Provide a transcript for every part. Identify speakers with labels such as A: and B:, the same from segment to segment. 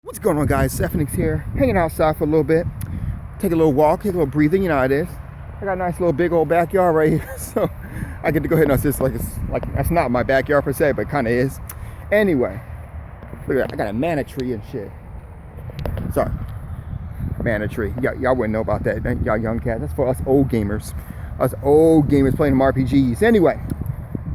A: What's going on, guys? Stephanie's here, hanging outside for a little bit. Take a little walk, take a little breathing, you know how it is. I got a nice little big old backyard right here, so I get to go ahead and assist it's like that's not my backyard per se, but it kind of is. Anyway, look at that, I got a manna tree and shit. Sorry, manna tree. Y'all wouldn't know about that, y'all young cats. That's for us old gamers. Us old gamers playing them RPGs. Anyway,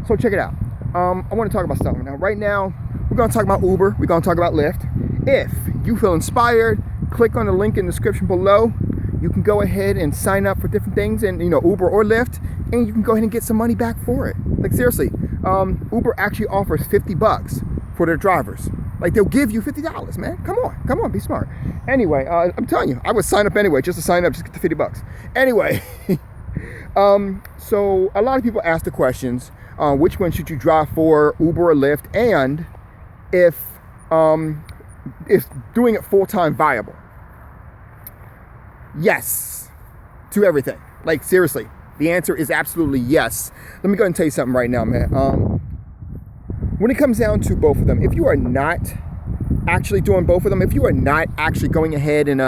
A: so check it out. I want to talk about something. Now, right now, we're going to talk about Uber. We're going to talk about Lyft. If you feel inspired, click on the link in the description below. You can go ahead and sign up for different things, and Uber or Lyft, and you can go ahead and get some money back for it. Like, seriously, Uber actually offers $50 for their drivers. Like, they'll give you $50, man. Come on, be smart. Anyway, I'm telling you, I would sign up anyway, just to sign up, just get the $50. Anyway, so a lot of people ask the questions, which one should you drive for, Uber or Lyft, and if doing it full-time viable? Yes to everything. Like, seriously, the answer is absolutely yes. Let me go ahead and tell you something right now, man. When it comes down to both of them, if you are not actually doing both of them, if you are not actually going ahead and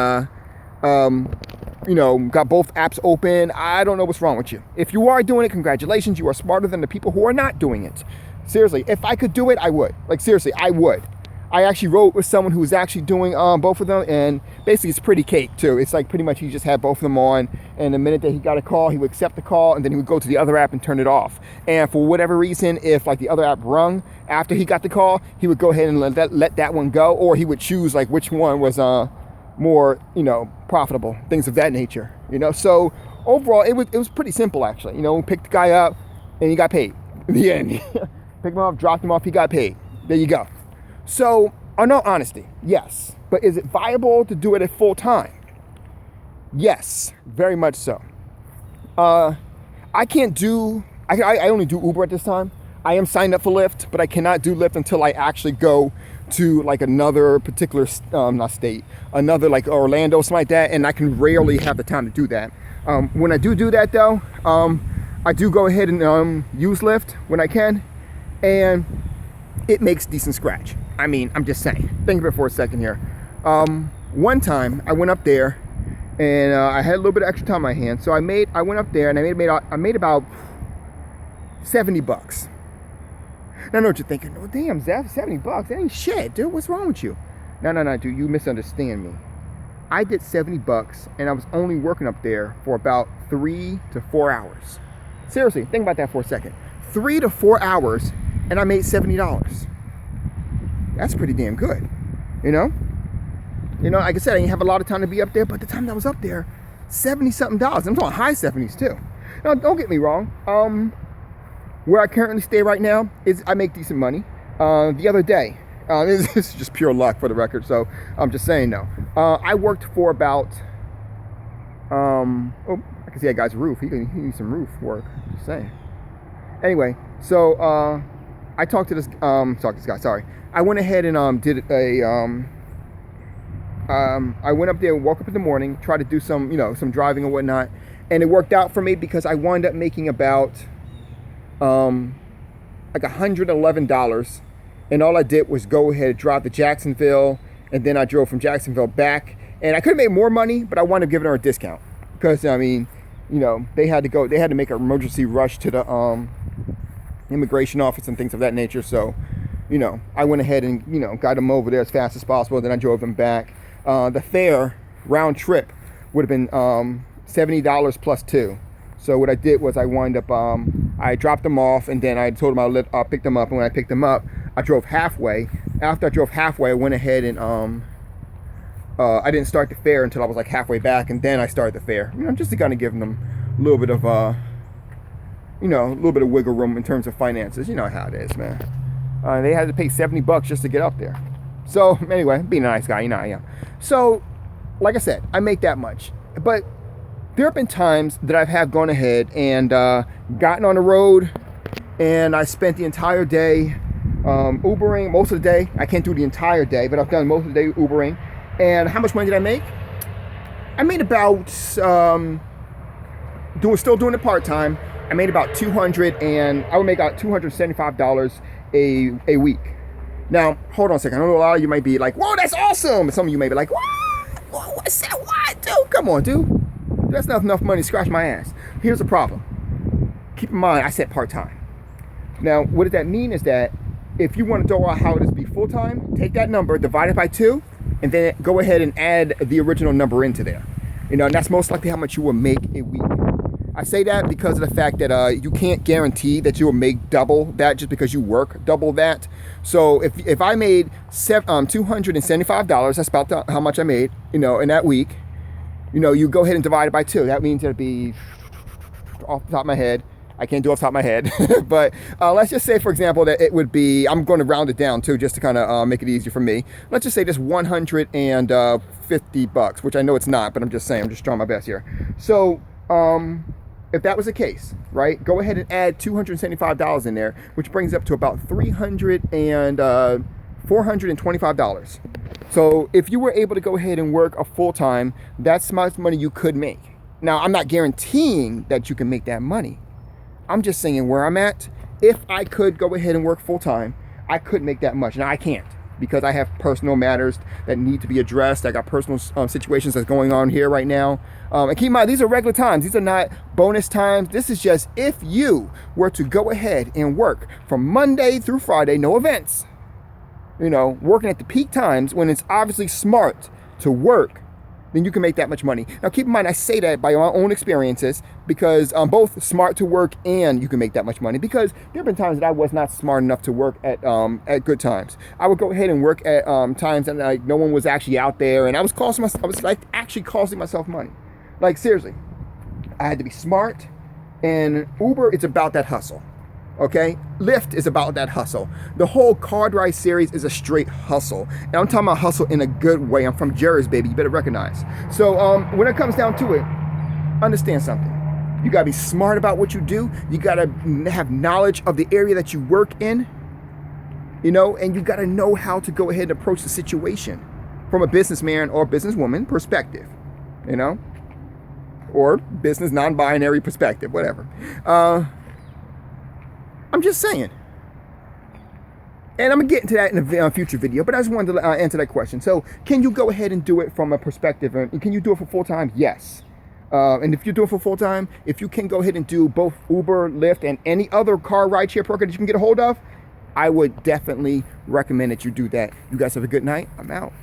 A: got both apps open, I don't know what's wrong with you. If you are doing it, congratulations, you are smarter than the people who are not doing it. Seriously, if I could do it, I would. Like, seriously, I would. I actually wrote with someone who's actually doing both of them, and basically it's pretty cake too. It's like pretty much he just had both of them on, and the minute that he got a call, he would accept the call, and then he would go to the other app and turn it off. And for whatever reason, if like the other app rung after he got the call, he would go ahead and let that one go, or he would choose like which one was more profitable, things of that nature. So overall, it was pretty simple actually. Picked the guy up, and he got paid. In the end, picked him up, dropped him off, he got paid. There you go. So, in all honesty, yes. But is it viable to do it at full time? Yes, very much so. I only do Uber at this time. I am signed up for Lyft, but I cannot do Lyft until I actually go to like another particular, state, another like Orlando, something like that, and I can rarely have the time to do that. When I do that though, I do go ahead and use Lyft when I can, and it makes decent scratch. I mean, I'm just saying. Think of it for a second here. One time I went up there, and I had a little bit of extra time on my hands, so I went up there and I made about $70. Now I know what you're thinking. Oh damn, Zeph, $70? That ain't shit, dude. What's wrong with you? No, dude. You misunderstand me. I did $70, and I was only working up there for about 3 to 4 hours. Seriously, think about that for a second. 3 to 4 hours, and I made $70. That's pretty damn good, like I said, I didn't have a lot of time to be up there, but the time that I was up there, $70-something. I'm talking high 70s too. Now, don't get me wrong. Where I currently stay right now is I make decent money. The other day, this is just pure luck for the record, so I'm just saying no. I worked for about, I can see that guy's roof. He needs some roof work. Just saying. Anyway, so I talked to this guy. Sorry. I went ahead and did I went up there, woke up in the morning, tried to do some driving and whatnot, and it worked out for me because I wound up making about like $111, and all I did was go ahead and drive to Jacksonville, and then I drove from Jacksonville back, and I could have made more money, but I wound up giving her a discount because they had to make an emergency rush to the immigration office and things of that nature. So I went ahead and got them over there as fast as possible. Then I drove them back. The fare round trip would have been $70 plus 2. So what I did was I wound up I dropped them off, and then I told them I'll pick them up. And when I picked them up, I drove halfway. After I drove halfway, I went ahead and I didn't start the fare until I was like halfway back, and then I started the fare. Just to kind of give them a little bit of a little bit of wiggle room in terms of finances. You know how it is, man. They had to pay $70 just to get up there. So anyway, being a nice guy, I am. So, like I said, I make that much. But there have been times that I've gone ahead and gotten on the road, and I spent the entire day Ubering, most of the day. I can't do the entire day, but I've done most of the day Ubering. And how much money did I make? I made about, still doing it part-time, I made about I would make about $275 a week. Now, hold on a second. I know a lot of you might be like, whoa, that's awesome. Some of you may be like, what? What's that? What? Dude, come on, dude. That's not enough money to scratch my ass. Here's the problem. Keep in mind, I said part-time. Now, what does that mean is that if you want to know how it is to be full-time, take that number, divide it by 2, and then go ahead and add the original number into there. And that's most likely how much you will make a week. I say that because of the fact that you can't guarantee that you will make double that just because you work double that. So if I made $275, that's about how much I made, in that week. You go ahead and divide it by 2. That means it'd be, off the top of my head, I can't do it off the top of my head, but let's just say, for example, that it would be, I'm going to round it down too, just to kind of make it easier for me. Let's just say this $150, which I know it's not, but I'm just saying, I'm just trying my best here. So if that was the case, right, go ahead and add $275 in there, which brings up to about $425. So if you were able to go ahead and work a full-time, that's how much money you could make. Now, I'm not guaranteeing that you can make that money. I'm just saying where I'm at. If I could go ahead and work full-time, I could make that much. Now, I can't because I have personal matters that need to be addressed. I got personal situations that's going on here right now. And keep in mind, these are regular times. These are not bonus times. This is just if you were to go ahead and work from Monday through Friday, no events, working at the peak times when it's obviously smart to work, then you can make that much money. Now, keep in mind, I say that by my own experiences because I'm both smart to work and you can make that much money, because there have been times that I was not smart enough to work at good times. I would go ahead and work at times that no one was actually out there, and I was actually costing myself money. Like, seriously, I had to be smart, and Uber, it's about that hustle. Okay, Lyft is about that hustle. The whole Car Ride series is a straight hustle, and I'm talking about hustle in a good way. I'm from Jersey, baby. You better recognize. So when it comes down to it, understand something. You gotta be smart about what you do. You gotta have knowledge of the area that you work in. And you gotta know how to go ahead and approach the situation from a businessman or businesswoman perspective. Or business non-binary perspective, whatever. I'm just saying. And I'm going to get into that in a future video, but I just wanted to answer that question. So, can you go ahead and do it from a perspective, and can you do it for full-time? Yes. And if you do it for full-time, if you can go ahead and do both Uber, Lyft, and any other car rideshare program that you can get a hold of, I would definitely recommend that you do that. You guys have a good night. I'm out.